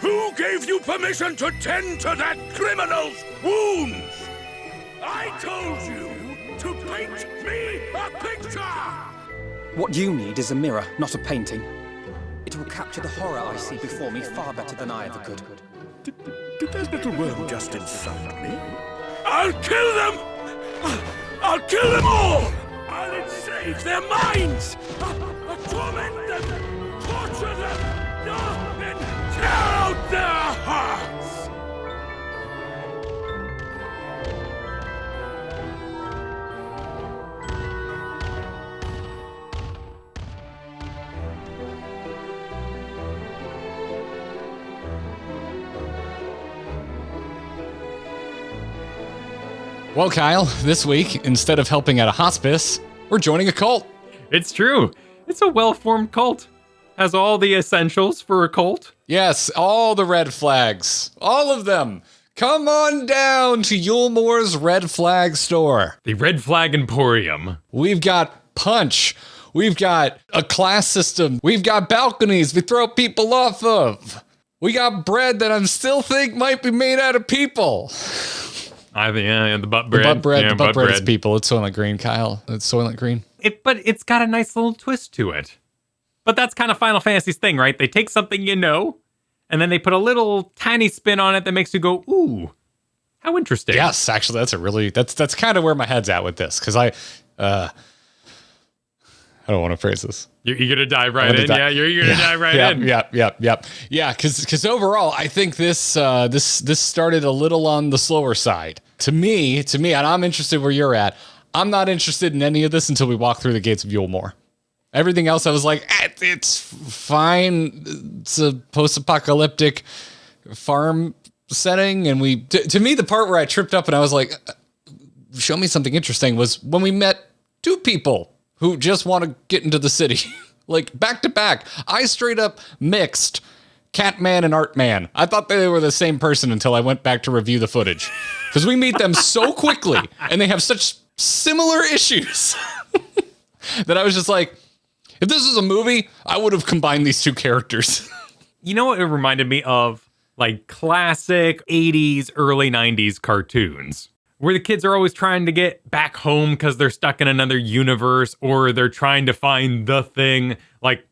Who gave you permission to tend to that criminal's wounds? I told you to paint me a picture! What you need is a mirror, not a painting. It will capture the horror I see before me far better than I ever could. Did that little worm just insult me? I'll kill them! I'll kill them all! I'll enslave their minds! I'll torment them! Torture them! And tear out their hearts! Well, Kyle, this week, instead of helping at a hospice, we're joining a cult. It's true. It's a well-formed cult. Has all the essentials for a cult. Yes, all the red flags. All of them. Come on down to Yulemore's Red Flag store. The Red Flag Emporium. We've got punch. We've got a class system. We've got balconies we throw people off of. We got bread that I still think might be made out of people. The butt bread. The butt bread is people. It's Soylent Green, Kyle. It's Soylent Green. But it's got a nice little twist to it. But that's kind of Final Fantasy's thing, right? They take something you know, and then they put a little tiny spin on it that makes you go, ooh, how interesting. Yes, actually, that's kind of where my head's at with this, because I don't want to phrase this. You're going to dive right in? Yeah, you're going to dive right in. Yep. Yeah, because overall, I think this started a little on the slower side. To me, and I'm interested where you're at. I'm not interested in any of this until we walk through the gates of Yulemore. Everything else, I was like, it's fine. It's a post-apocalyptic farm setting. And to me, the part where I tripped up and I was like, show me something interesting was when we met two people who just want to get into the city. Like, back to back. I straight up mixed Catman and Artman. I thought they were the same person until I went back to review the footage. Because we meet them so quickly, and they have such similar issues, that I was just like, if this was a movie, I would have combined these two characters. You know what it reminded me of? Like classic 80s, early 90s cartoons, where the kids are always trying to get back home because they're stuck in another universe, or they're trying to find the thing. Like,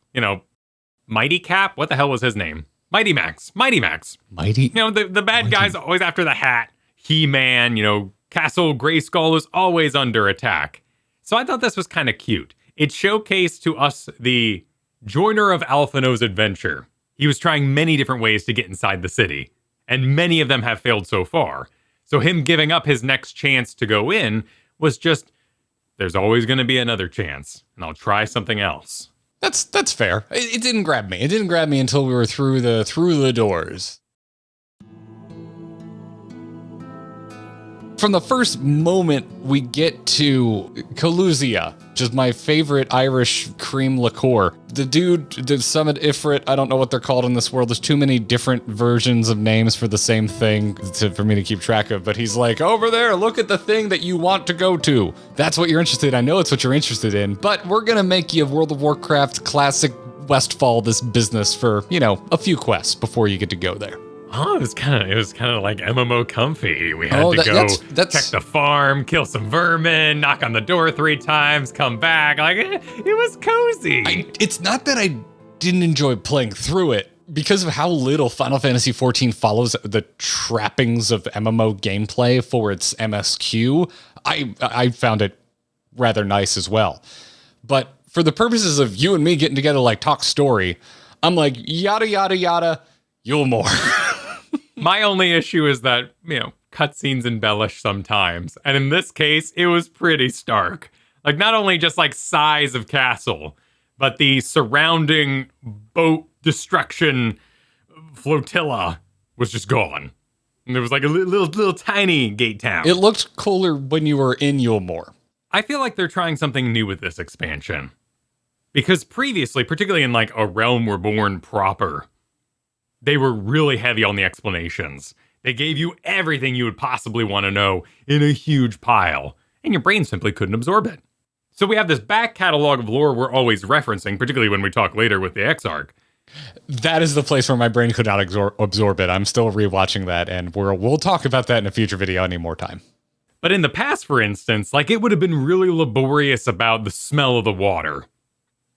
Mighty Cap? What the hell was his name? Mighty Max. Mighty? The bad guy's always after the hat. He-Man, Castle Grayskull is always under attack. So I thought this was kind of cute. It showcased to us the joiner of Alphinaud's adventure. He was trying many different ways to get inside the city, and many of them have failed so far. So him giving up his next chance to go in was just, there's always going to be another chance, and I'll try something else. That's fair. It didn't grab me. It didn't grab me until we were through the doors. From the first moment we get to Coluzia, which is my favorite Irish cream liqueur. The dude, the Summit Ifrit, I don't know what they're called in this world. There's too many different versions of names for the same thing for me to keep track of. But he's like, over there, look at the thing that you want to go to. That's what you're interested in. I know it's what you're interested in. But we're going to make you a World of Warcraft classic Westfall this business for, a few quests before you get to go there. Oh, it was kind of like MMO comfy. We had to go check the farm, kill some vermin, knock on the door 3 times, come back. Like, it was cozy. It's not that I didn't enjoy playing through it. Because of how little Final Fantasy XIV follows the trappings of MMO gameplay for its MSQ, I found it rather nice as well. But for the purposes of you and me getting together like talk story, I'm like, yada, yada, yada, Yulemore. My only issue is that, cutscenes embellish sometimes. And in this case, it was pretty stark. Like, not only just like size of castle, but the surrounding boat destruction flotilla was just gone. And there was like a little tiny gate town. It looked cooler when you were in Yulemore. I feel like they're trying something new with this expansion. Because previously, particularly in like A Realm Reborn proper, they were really heavy on the explanations. They gave you everything you would possibly want to know in a huge pile, and your brain simply couldn't absorb it. So we have this back catalog of lore we're always referencing, particularly when we talk later with the Exarch. That is the place where my brain could not absorb it. I'm still rewatching that, and we'll talk about that in a future video any more time. But in the past, for instance, like it would have been really laborious about the smell of the water,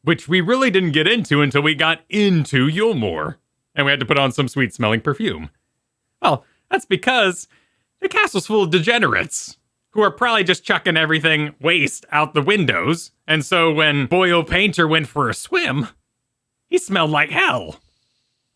which we really didn't get into until we got into Yulmore, and we had to put on some sweet-smelling perfume. Well, that's because the castle's full of degenerates who are probably just chucking everything waste out the windows, and so when Boyo Painter went for a swim, he smelled like hell.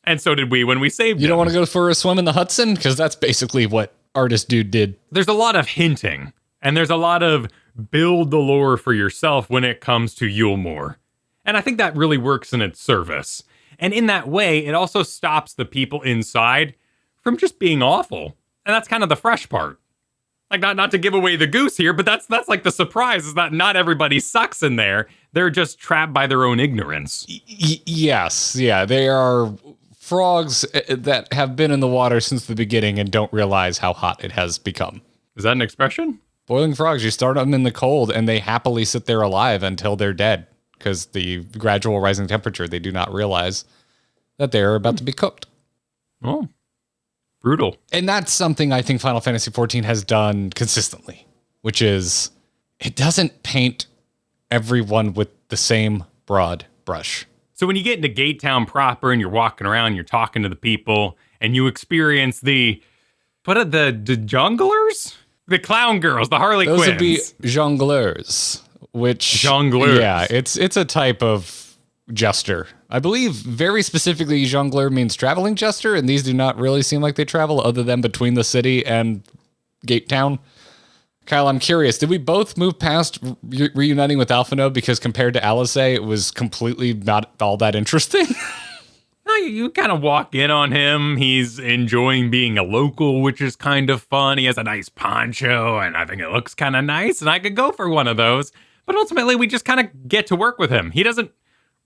And so did we when we saved him. You don't want to go for a swim in the Hudson? Because that's basically what Artist Dude did. There's a lot of hinting, and there's a lot of build the lore for yourself when it comes to Yulmore. And I think that really works in its service. And in that way, it also stops the people inside from just being awful. And that's kind of the fresh part. Like, not to give away the goose here, but that's like the surprise, is that not everybody sucks in there. They're just trapped by their own ignorance. Yes, yeah, they are frogs that have been in the water since the beginning and don't realize how hot it has become. Is that an expression? Boiling frogs, you start them in the cold and they happily sit there alive until they're dead because the gradual rising temperature, they do not realize that they're about to be cooked. Oh, brutal. And that's something I think Final Fantasy XIV has done consistently, which is it doesn't paint everyone with the same broad brush. So when you get into Gate Town proper and you're walking around, you're talking to the people, and you experience the junglers? The clown girls, the Harley Quinns. Those would be jongleurs, which... Jongleurs. Yeah, it's a type of jester. I believe very specifically jongleur means traveling jester, and these do not really seem like they travel other than between the city and Gate Town. Kyle, I'm curious, did we both move past reuniting with Alphinaud because compared to Alice, it was completely not all that interesting? No, you kind of walk in on him. He's enjoying being a local, which is kind of fun. He has a nice poncho, and I think it looks kind of nice, and I could go for one of those. But ultimately, we just kind of get to work with him. He doesn't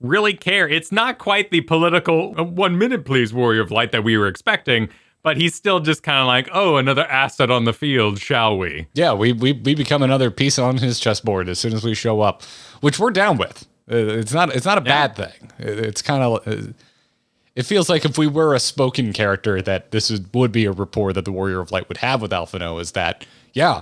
really care. It's not quite the political 1 minute, please, Warrior of Light that we were expecting, but he's still just kind of like, oh, another asset on the field, shall we? Yeah, we become another piece on his chessboard as soon as we show up, which we're down with. It's not a bad thing. It's kind of... It feels like if we were a spoken character that would be a rapport that the Warrior of Light would have with Alphinaud, is that, yeah,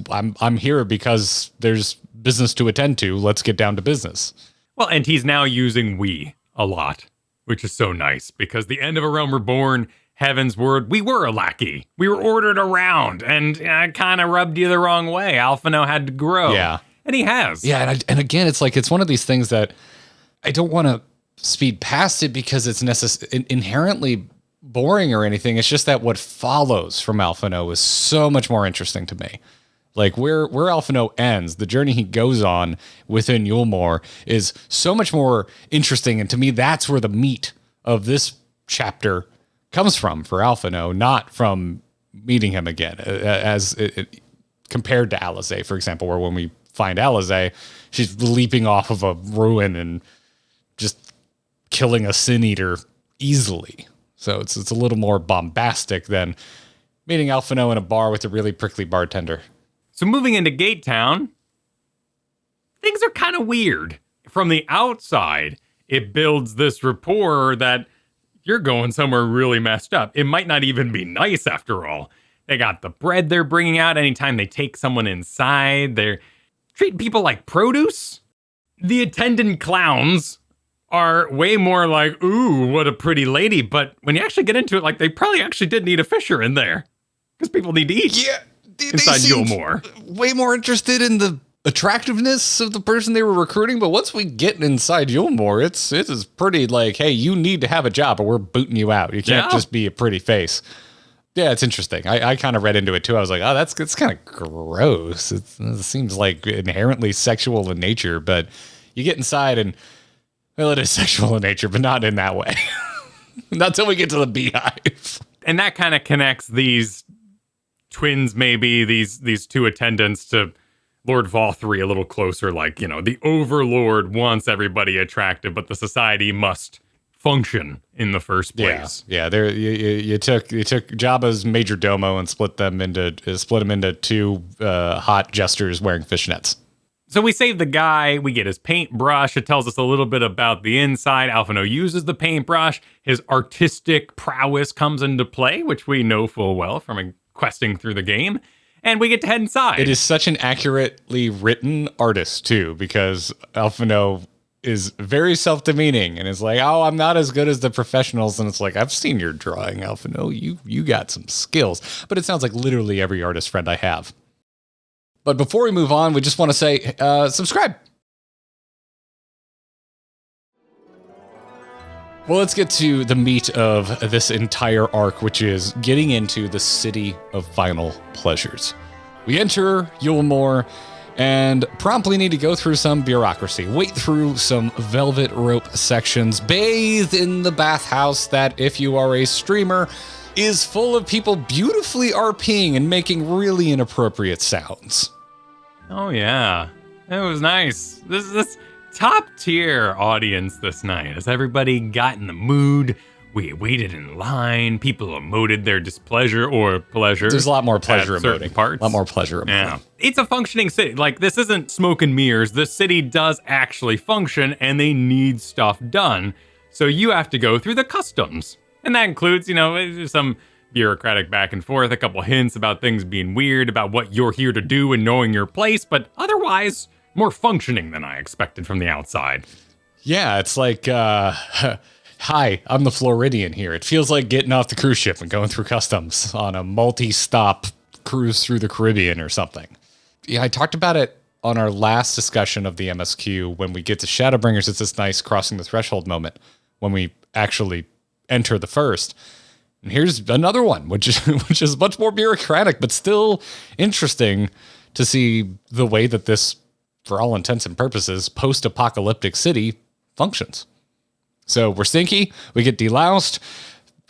I'm here because there's business to attend to. Let's get down to business. Well, and he's now using we a lot, which is so nice, because the end of A Realm Reborn, Heaven's Word, we were a lackey. We were ordered around, and I kind of rubbed you the wrong way. Alphinaud had to grow. Yeah. And he has. Yeah, and again, it's like, it's one of these things that I don't want to speed past it because it's inherently boring or anything. It's just that what follows from Alphinaud is so much more interesting to me. Like where Alphinaud ends, the journey he goes on within Yulmore is so much more interesting. And to me, that's where the meat of this chapter comes from for Alphinaud, not from meeting him again, as compared to Alice, for example, where when we find Alice, she's leaping off of a ruin and just killing a sin eater easily. So it's a little more bombastic than meeting Alphinaud in a bar with a really prickly bartender. So moving into Gate Town, things are kind of weird. From the outside, it builds this rapport that you're going somewhere really messed up. It might not even be nice after all. They got the bread they're bringing out anytime they take someone inside. They're treating people like produce. The attendant clowns are way more like, ooh, what a pretty lady. But when you actually get into it, like they probably actually did need a fisher in there because people need to eat. Yeah, inside Yulmore. Way more interested in the attractiveness of the person they were recruiting. But once we get inside Yulmore, it is pretty like, hey, you need to have a job or we're booting you out. You can't just be a pretty face. Yeah, it's interesting. I kind of read into it too. I was like, oh, that's kind of gross. It seems like inherently sexual in nature, but you get inside and, well, it is sexual in nature, but not in that way. Not until we get to the beehive. And that kind of connects these twins, maybe, these two attendants to Lord Vauthry a little closer. Like, the Overlord wants everybody attractive, but the society must function in the first place. Yeah. There you took Jabba's major domo and split him into two hot jesters wearing fishnets. So we save the guy, we get his paintbrush. It tells us a little bit about the inside. Alphinaud uses the paintbrush. His artistic prowess comes into play, which we know full well from questing through the game. And we get to head inside. It is such an accurately written artist, too, because Alphinaud is very self-demeaning and is like, oh, I'm not as good as the professionals. And it's like, I've seen your drawing, Alphinaud. You got some skills. But it sounds like literally every artist friend I have. But before we move on, we just want to say, subscribe. Well, let's get to the meat of this entire arc, which is getting into the City of Final Pleasures. We enter Yulmore and promptly need to go through some bureaucracy, wait through some velvet rope sections, bathe in the bathhouse that, if you are a streamer, is full of people beautifully RPing and making really inappropriate sounds. Oh, yeah. It was nice. This top tier audience this night. As everybody got in the mood, we waited in line. People emoted their displeasure or pleasure. There's a lot more pleasure emoting. Parts. A lot more pleasure emoting. Yeah. It's a functioning city. Like, this isn't smoke and mirrors. The city does actually function, and they need stuff done. So you have to go through the customs. And that includes, some bureaucratic back and forth, a couple hints about things being weird, about what you're here to do and knowing your place, but otherwise, more functioning than I expected from the outside. Yeah, it's like, hi, I'm the Floridian here. It feels like getting off the cruise ship and going through customs on a multi-stop cruise through the Caribbean or something. Yeah, I talked about it on our last discussion of the MSQ. When we get to Shadowbringers, it's this nice crossing the threshold moment when we actually enter the first. And here's another one, which is much more bureaucratic, but still interesting to see the way that this, for all intents and purposes, post-apocalyptic city functions. So we're stinky, we get deloused.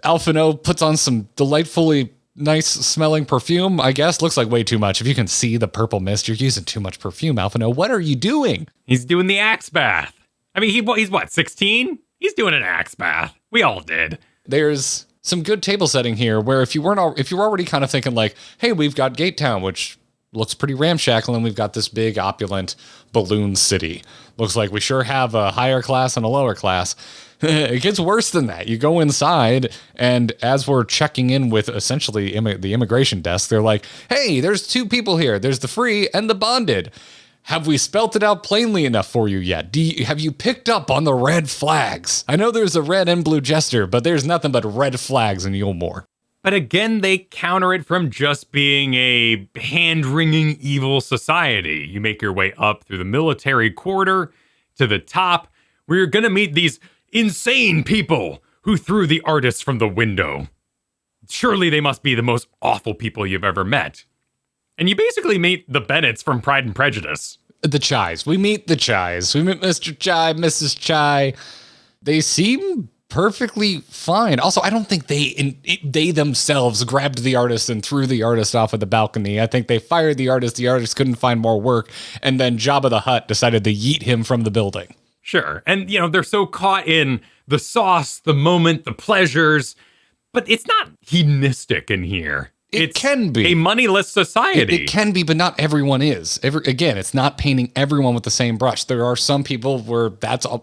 Alphinaud puts on some delightfully nice smelling perfume, I guess. Looks like way too much. If you can see the purple mist, you're using too much perfume, Alphinaud. What are you doing? He's doing the axe bath. I mean, he's what, 16? He's doing an axe bath. We all did. There's some good table setting here where if you were already kind of thinking like, hey, we've got Gate Town, which looks pretty ramshackle, and we've got this big opulent balloon city. Looks like we sure have a higher class and a lower class. It gets worse than that. You go inside, and as we're checking in with essentially the immigration desk, they're like, hey, there's two people here. There's the free and the bonded. Have we spelt it out plainly enough for you yet? Have you picked up on the red flags? I know there's a red and blue jester, but there's nothing but red flags in Yulmore. But again, they counter it from just being a hand-wringing evil society. You make your way up through the military quarter to the top, where you're going to meet these insane people who threw the artists from the window. Surely they must be the most awful people you've ever met. And you basically meet the Bennetts from Pride and Prejudice. The Chais. We meet the Chais. We meet Mr. Chai, Mrs. Chai. They seem perfectly fine. Also, I don't think they themselves grabbed the artist and threw the artist off of the balcony. I think they fired the artist. The artist couldn't find more work. And then Jabba the Hutt decided to yeet him from the building. Sure. And, they're so caught in the sauce, the moment, the pleasures. But it's not hedonistic in here. It can be a moneyless society. It can be, but not everyone is. Again, it's not painting everyone with the same brush. There are some people where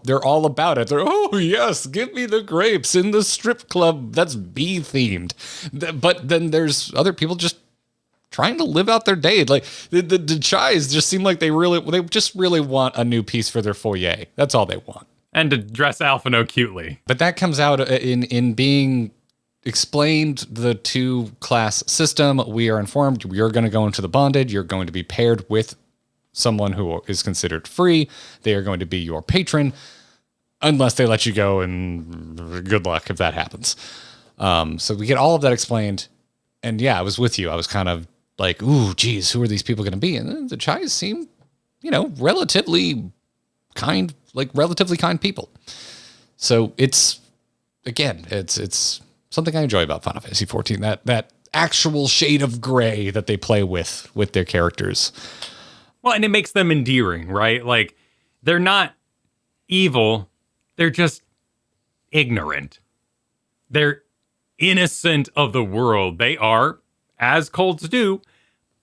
they're all about it. They're, oh yes, give me the grapes in the strip club that's bee themed. But then there's other people just trying to live out their day. Like the Chais just seem like they just really want a new piece for their foyer. That's all they want. And to dress Alphinaud cutely. But that comes out in being explained the two-class system. We are informed you're going to go into the bonded. You're going to be paired with someone who is considered free. They are going to be your patron, unless they let you go, and good luck if that happens. So we get all of that explained. And yeah, I was with you. I was kind of like, ooh, geez, who are these people going to be? And then the Chais seem, relatively kind people. So it's something I enjoy about Final Fantasy XIV, that actual shade of gray that they play with their characters. Well, and it makes them endearing, right? Like, they're not evil. They're just ignorant. They're innocent of the world. They are, as cults do,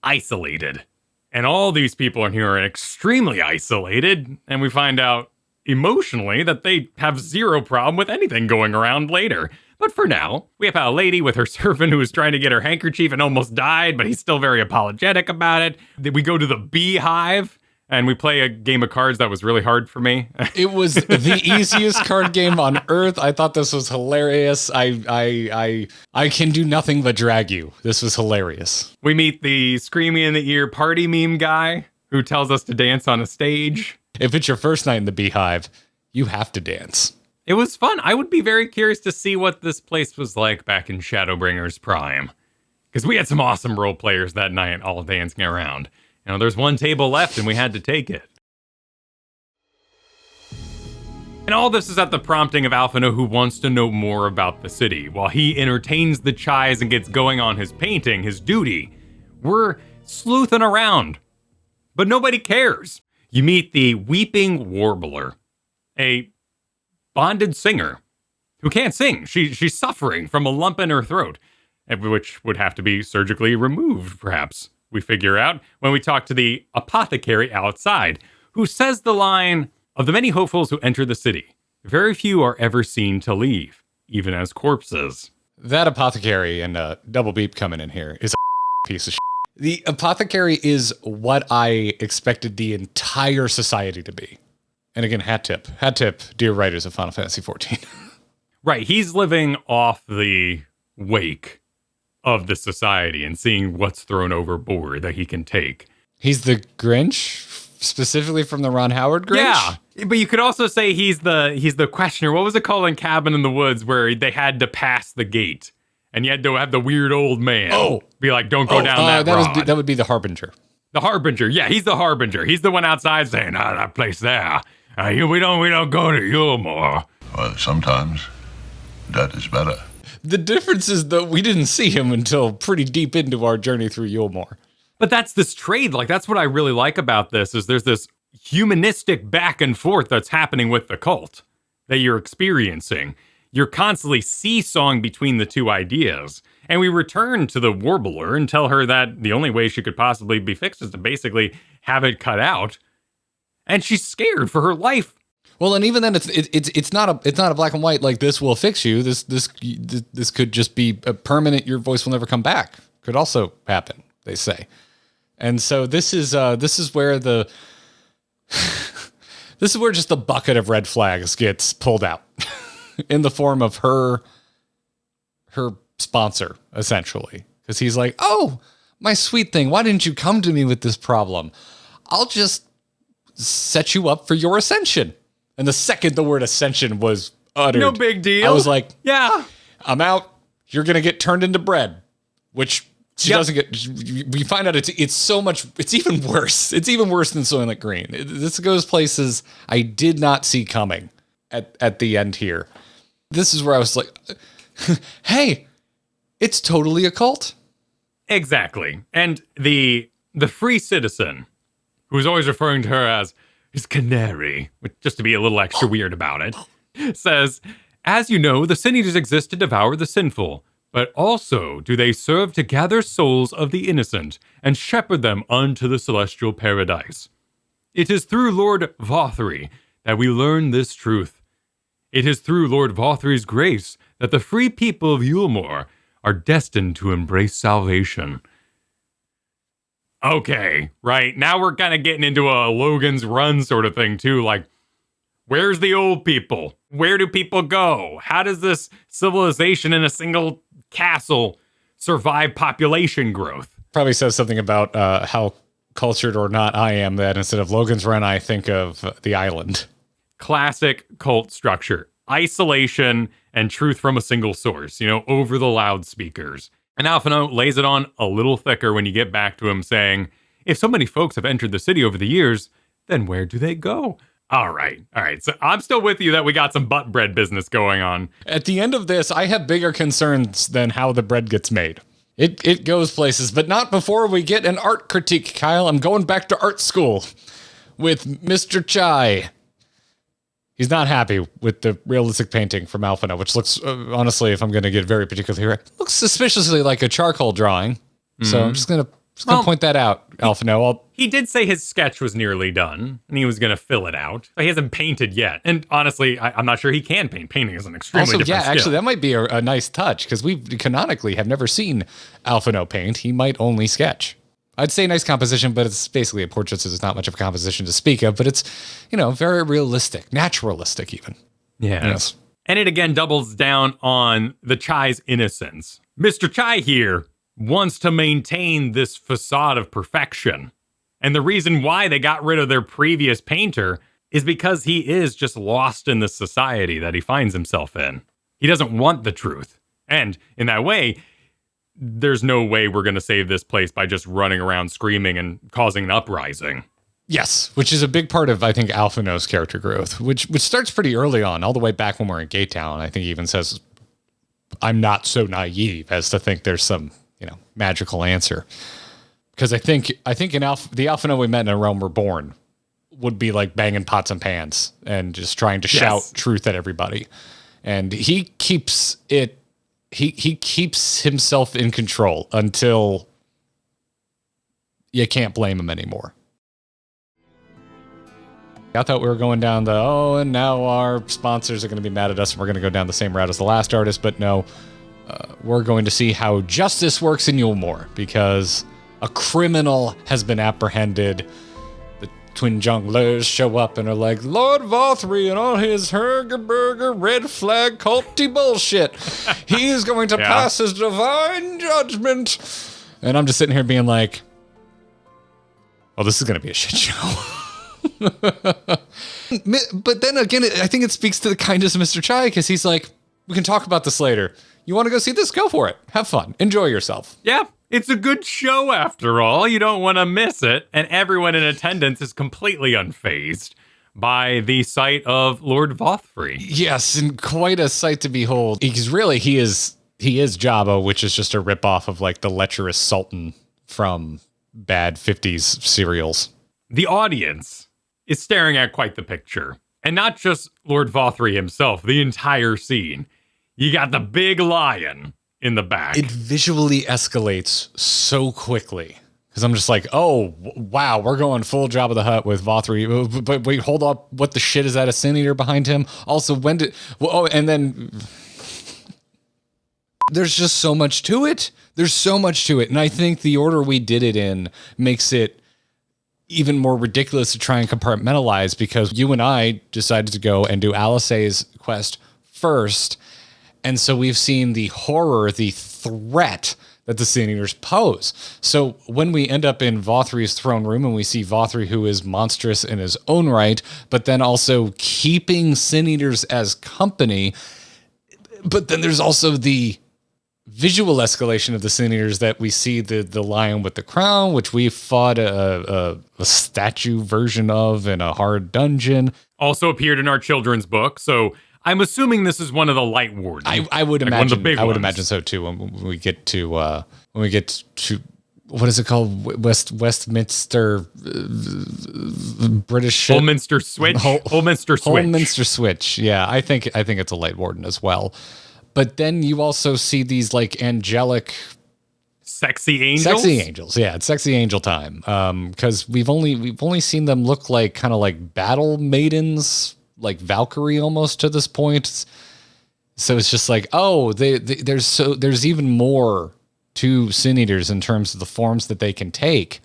isolated. And all these people in here are extremely isolated. And we find out emotionally that they have zero problem with anything going around later. But for now, we have a lady with her servant who was trying to get her handkerchief and almost died, but he's still very apologetic about it. Then we go to the beehive and we play a game of cards that was really hard for me. It was the easiest card game on earth. I thought this was hilarious. I can do nothing but drag you. This was hilarious. We meet the screaming in the ear party meme guy who tells us to dance on a stage. If it's your first night in the beehive, you have to dance. It was fun. I would be very curious to see what this place was like back in Shadowbringers Prime. Because we had some awesome role players that night all dancing around. You know, there's one table left and we had to take it. And all this is at the prompting of Alphinaud, who wants to know more about the city. While he entertains the Chais and gets going on his painting, his duty, we're sleuthing around. But nobody cares. You meet the Weeping Warbler, a bonded singer who can't sing. She's suffering from a lump in her throat, which would have to be surgically removed, perhaps. We figure out when we talk to the apothecary outside, who says the line, "Of the many hopefuls who enter the city, very few are ever seen to leave, even as corpses." That apothecary and double beep coming in here is a piece of shit. The apothecary is what I expected the entire society to be. And again, hat tip, dear writers of Final Fantasy XIV. Right, he's living off the wake of the society and seeing what's thrown overboard that he can take. He's the Grinch, specifically from the Ron Howard Grinch? Yeah, but you could also say he's the questioner. What was it called in Cabin in the Woods where they had to pass the gate? And you had to have the weird old man be like, don't go down that rod. That would be the Harbinger. The Harbinger, yeah, he's the Harbinger. He's the one outside saying, that place there. We don't go to Yulmore. Well, sometimes that is better. The difference is that we didn't see him until pretty deep into our journey through Yulmore. But that's this trade. Like, that's what I really like about this, is there's this humanistic back and forth that's happening with the cult that you're experiencing. You're constantly seesawing between the two ideas. And we return to the Warbler and tell her that the only way she could possibly be fixed is to basically have it cut out. And she's scared for her life. Well, and even then, it's not a black and white like this will fix you. This could just be a permanent. Your voice will never come back. Could also happen, they say. And so this is where this is where just the bucket of red flags gets pulled out in the form of her sponsor, essentially, because he's like, "Oh, my sweet thing, why didn't you come to me with this problem? I'll just set you up for your ascension." And the second the word ascension was uttered, no big deal. I was like, yeah, I'm out. You're going to get turned into bread, which she doesn't get. We find out it's so much. It's even worse. It's even worse than Soylent Green. This goes places I did not see coming at the end here. This is where I was like, hey, it's totally a cult. Exactly. And the free citizen, who's always referring to her as his canary, just to be a little extra weird about it, says, "As you know, the sin eaters exist to devour the sinful, but also do they serve to gather souls of the innocent and shepherd them unto the celestial paradise. It is through Lord Vauthry that we learn this truth. It is through Lord Vauthry's grace that the free people of Yulmore are destined to embrace salvation." Okay, right. Now we're kind of getting into a Logan's Run sort of thing, too. Like, where's the old people? Where do people go? How does this civilization in a single castle survive population growth? Probably says something about how cultured or not I am, that instead of Logan's Run, I think of The Island. Classic cult structure. Isolation and truth from a single source, over the loudspeakers. And Alphinaud lays it on a little thicker when you get back to him, saying, if so many folks have entered the city over the years, then where do they go? All right. So I'm still with you that we got some butt bread business going on. At the end of this, I have bigger concerns than how the bread gets made. It goes places, but not before we get an art critique, Kyle. I'm going back to art school with Mr. Chai. He's not happy with the realistic painting from Alphinaud, which looks, honestly, if I'm going to get very particular here, looks suspiciously like a charcoal drawing. So I'm just going to Just gonna point that out, Alphinaud. He did say his sketch was nearly done, and he was going to fill it out. But he hasn't painted yet. And honestly, I'm not sure he can paint. Painting is an extremely different skill. Actually, that might be a nice touch, because we canonically have never seen Alphinaud paint. He might only sketch. I'd say nice composition, but it's basically a portrait, so there's not much of a composition to speak of. But it's, very realistic, naturalistic even. Yeah. Yes. And it again doubles down on the Chai's innocence. Mr. Chai here wants to maintain this facade of perfection. And the reason why they got rid of their previous painter is because he is just lost in the society that he finds himself in. He doesn't want the truth. And in that way, there's no way we're going to save this place by just running around screaming and causing an uprising. Yes, which is a big part of, I think, Alphinaud's character growth, which starts pretty early on, all the way back when we're in Gate Town. I think he even says, I'm not so naive as to think there's some, magical answer. Because I think in the Alphinaud we met in A Realm Reborn would be like banging pots and pans and just trying to shout truth at everybody. And he keeps it, he keeps himself in control until you can't blame him anymore. I thought we were going down and now our sponsors are going to be mad at us and we're going to go down the same route as the last artist, but no, we're going to see how justice works in Yulmore, because a criminal has been apprehended. The twin jongleurs show up and are like, Lord Vauthry and all his Hergerberger red flag culty bullshit. He's going to pass his divine judgment. And I'm just sitting here being like, oh, this is going to be a shit show. But then again, I think it speaks to the kindness of Mr. Chai, because he's like, we can talk about this later. You want to go see this? Go for it. Have fun. Enjoy yourself. Yeah, it's a good show after all. You don't want to miss it. And everyone in attendance is completely unfazed by the sight of Lord Vauthry. Yes, and quite a sight to behold. Because really, he is Jabba, which is just a ripoff of like the lecherous Sultan from bad 50s serials. The audience is staring at quite the picture. And not just Lord Vauthry himself, the entire scene. You got the big lion in the back. It visually escalates so quickly. Because I'm just like, oh, wow, we're going full Jabba the Hutt with Vauthry. But wait, hold up. What the shit is that? A Sin Eater behind him? Also, and then there's just so much to it. There's so much to it. And I think the order we did it in makes it even more ridiculous to try and compartmentalize, because you and I decided to go and do Alisaie's quest first. And so we've seen the horror, the threat that the Sin Eaters pose. So when we end up in Vauthry's throne room and we see Vauthry, who is monstrous in his own right, but then also keeping Sin Eaters as company. But then there's also the visual escalation of the Sin Eaters that we see the lion with the crown, which we fought a statue version of in a hard dungeon. Also appeared in our children's book, so I'm assuming this is one of the light wardens. I would like imagine. one of the big I would ones. imagine so too. When we get to what is it called? Westminster British Holminster Switch. Holminster Switch. Holminster Switch. Yeah, I think it's a light warden as well. But then you also see these like angelic, sexy angels. Yeah, it's sexy angel time. Because we've only seen them look like kind of like battle maidens, like Valkyrie almost to this point. So it's just like, oh, there's even more to Sin Eaters in terms of the forms that they can take.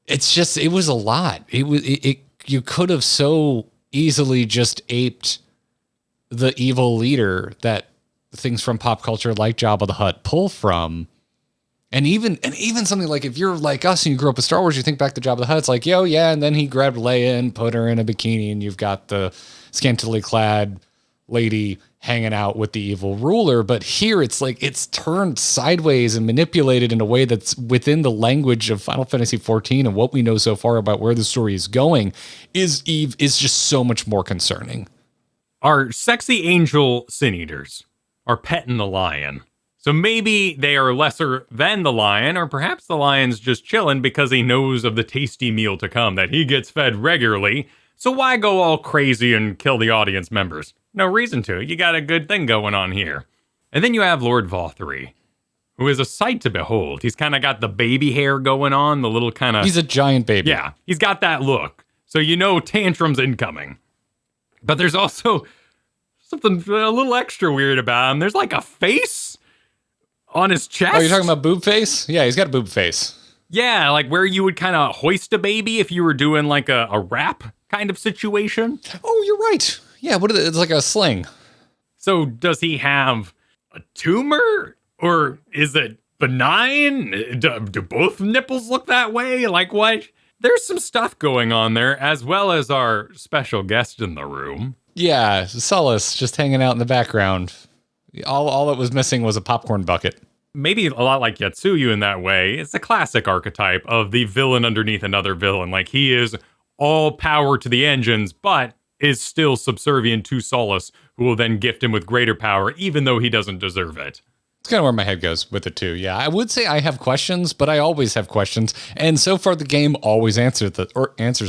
It was a lot. You could have so easily just aped the evil leader that things from pop culture like Jabba the Hutt pull from. And even something like, if you're like us and you grew up with Star Wars, you think back to Jabba the Hutt, it's like, yo, yeah, and then he grabbed Leia and put her in a bikini, and you've got the scantily clad lady hanging out with the evil ruler. But here it's like it's turned sideways and manipulated in a way that's within the language of Final Fantasy XIV, and what we know so far about where the story is going is just so much more concerning. Our sexy angel Sin Eaters are petting the lion. So maybe they are lesser than the lion, or perhaps the lion's just chilling because he knows of the tasty meal to come that he gets fed regularly. So why go all crazy and kill the audience members? No reason to. You got a good thing going on here. And then you have Lord Vauthry, who is a sight to behold. He's kind of got the baby hair going on, the little kind of... He's a giant baby. Yeah, he's got that look. So you know tantrum's incoming. But there's also something a little extra weird about him. There's like a face on his chest. Oh, you're talking about boob face? Yeah, he's got a boob face. Yeah, like where you would kind of hoist a baby if you were doing like a rap kind of situation. Oh, you're right. Yeah, it's like a sling. So does he have a tumor or is it benign? Do both nipples look that way? Like what? There's some stuff going on there, as well as our special guest in the room. Yeah, Sullus just hanging out in the background. All it was missing was a popcorn bucket. Maybe a lot like Yatsuyu in that way. It's a classic archetype of the villain underneath another villain. Like he is all power to the engines, but is still subservient to Sullus, who will then gift him with greater power, even though he doesn't deserve it. It's kind of where my head goes with it too. Yeah, I would say I have questions, but I always have questions. And so far the game always answers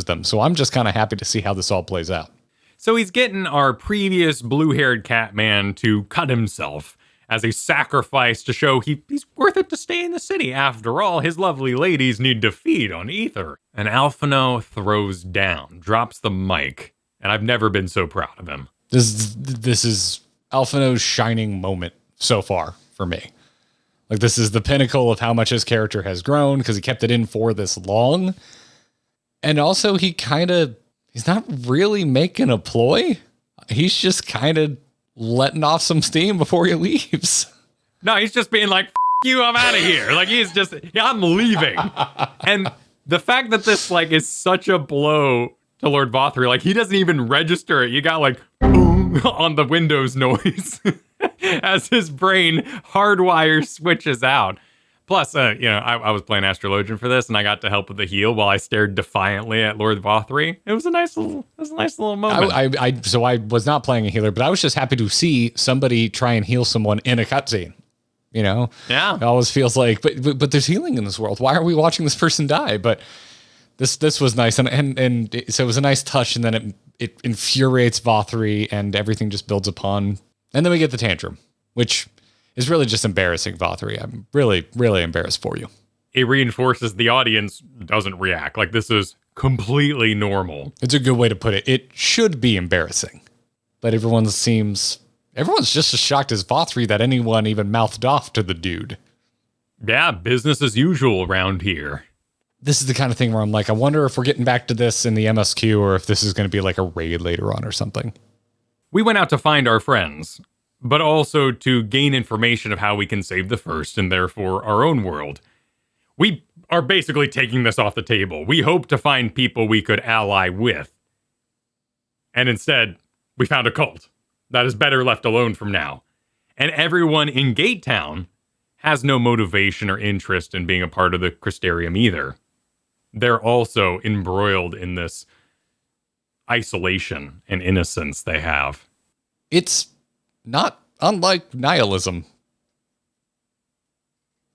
them. So I'm just kind of happy to see how this all plays out. So he's getting our previous blue-haired Catman to cut himself as a sacrifice to show he's worth it to stay in the city. After all, his lovely ladies need to feed on ether. And Alphinaud throws down, drops the mic, and I've never been so proud of him. This is Alphinaud's shining moment so far for me. Like this is the pinnacle of how much his character has grown because he kept it in for this long. And also he's not really making a ploy. He's just kind of letting off some steam before he leaves. No, he's just being like, F you, I'm out of here. Like he's just, I'm leaving. And the fact that this like is such a blow to Lord Vauthry, like he doesn't even register it. You got like boom on the Windows noise as his brain hardwire switches out. Plus, I was playing Astrologian for this, and I got to help with the heal while I stared defiantly at Lord Vauthry. It was a nice little moment. So I was not playing a healer, but I was just happy to see somebody try and heal someone in a cutscene. You know, yeah, it always feels like, but there's healing in this world. Why are we watching this person die? But this was nice, so it was a nice touch, and then it infuriates Vauthry, and everything just builds upon, and then we get the tantrum, which is really just embarrassing, Vauthry. I'm really, really embarrassed for you. It reinforces the audience doesn't react. Like, this is completely normal. It's a good way to put it. It should be embarrassing. But everyone's just as shocked as Vauthry that anyone even mouthed off to the dude. Yeah, business as usual around here. This is the kind of thing where I'm like, I wonder if we're getting back to this in the MSQ or if this is going to be like a raid later on or something. We went out to find our friends, but also to gain information of how we can save the first and therefore our own world. We are basically taking this off the table. We hope to find people we could ally with. And instead, we found a cult that is better left alone from now. And everyone in Gate Town has no motivation or interest in being a part of the Crystarium either. They're also embroiled in this isolation and innocence they have. It's not unlike nihilism.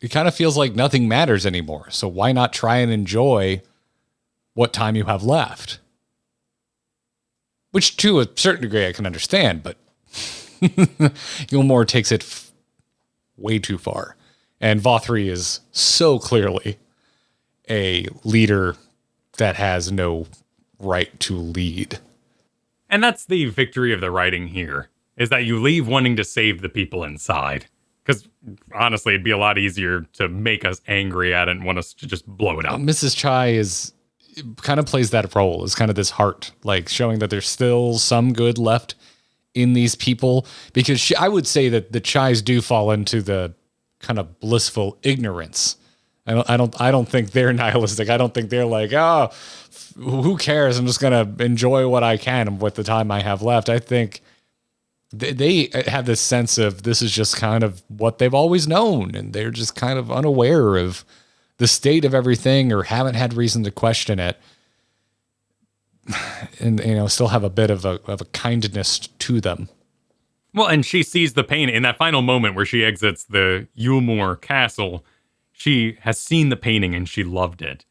It kind of feels like nothing matters anymore. So why not try and enjoy what time you have left? Which to a certain degree I can understand, but Gilmore takes it way too far. And Vauthry is so clearly a leader that has no right to lead. And that's the victory of the writing here, is that you leave wanting to save the people inside. Because honestly, it'd be a lot easier to make us angry at it and want us to just blow it up. Mrs. Chai kind of plays that role as kind of this heart, like showing that there's still some good left in these people. Because I would say that the Chais do fall into the kind of blissful ignorance. I don't think they're nihilistic. I don't think they're like, oh, who cares? I'm just gonna enjoy what I can with the time I have left. I think they have this sense of this is just kind of what they've always known, and they're just kind of unaware of the state of everything or haven't had reason to question it, and still have a bit of a kindness to them. Well, and she sees the pain in that final moment where she exits the Yulmore castle. She has seen the painting and she loved it.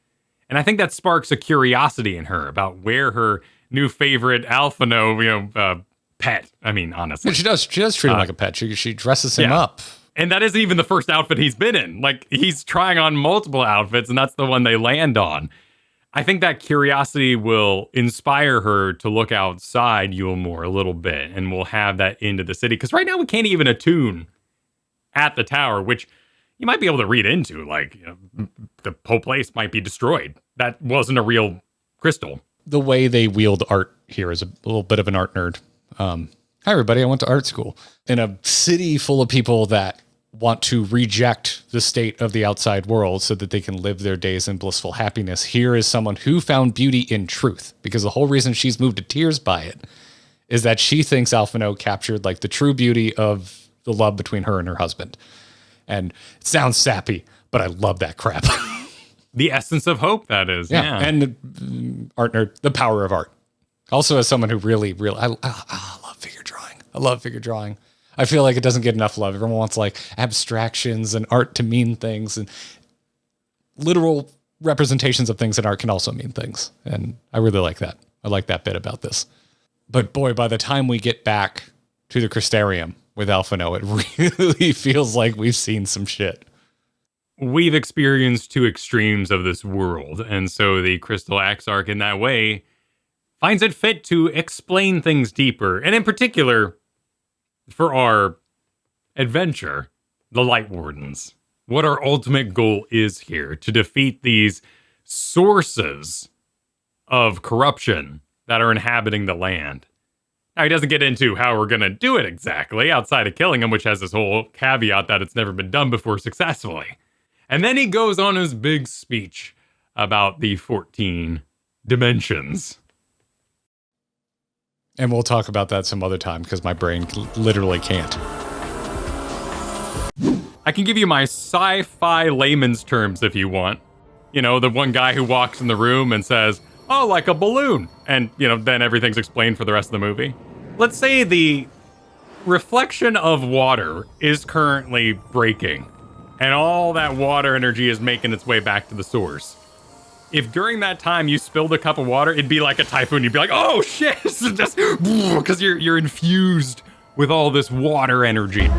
And I think that sparks a curiosity in her about where her new favorite Alphinaud, pet. I mean, honestly. And she does treat him like a pet. She dresses him up And that isn't even the first outfit he's been in. Like, he's trying on multiple outfits, and that's the one they land on. I think that curiosity will inspire her to look outside Yulmore a little bit, and we'll have that into the city. Because right now we can't even attune at the tower, which you might be able to read into. Like, you know, the whole place might be destroyed. That wasn't a real crystal. The way they wield art here is a little bit of an art nerd. Hi, everybody. I went to art school. In a city full of people that want to reject the state of the outside world so that they can live their days in blissful happiness, here is someone who found beauty in truth, because the whole reason she's moved to tears by it is that she thinks Alphinaud captured like the true beauty of the love between her and her husband. And it sounds sappy, but I love that crap. The essence of hope, that is. Yeah. And art nerd, the power of art. Also, as someone who really, I love figure drawing. I love figure drawing. I feel like it doesn't get enough love. Everyone wants like abstractions and art to mean things, and literal representations of things in art can also mean things. And I really like that. I like that bit about this. But boy, by the time we get back to the Crystarium with Alphinaud, it really feels like we've seen some shit. We've experienced two extremes of this world, and so the Crystal Axarch in that way finds it fit to explain things deeper, and in particular, for our adventure, the Light Wardens. What our ultimate goal is here, to defeat these sources of corruption that are inhabiting the land. Now, he doesn't get into how we're going to do it exactly, outside of killing him, which has this whole caveat that it's never been done before successfully. And then he goes on his big speech about the 14 dimensions. And we'll talk about that some other time, because my brain literally can't. I can give you my sci-fi layman's terms if you want. You know, the one guy who walks in the room and says, "Oh, like a balloon." And, you know, then everything's explained for the rest of the movie. Let's say the reflection of water is currently breaking, and all that water energy is making its way back to the source. If during that time you spilled a cup of water, it'd be like a typhoon. You'd be like, "Oh shit!" Just because you're infused with all this water energy.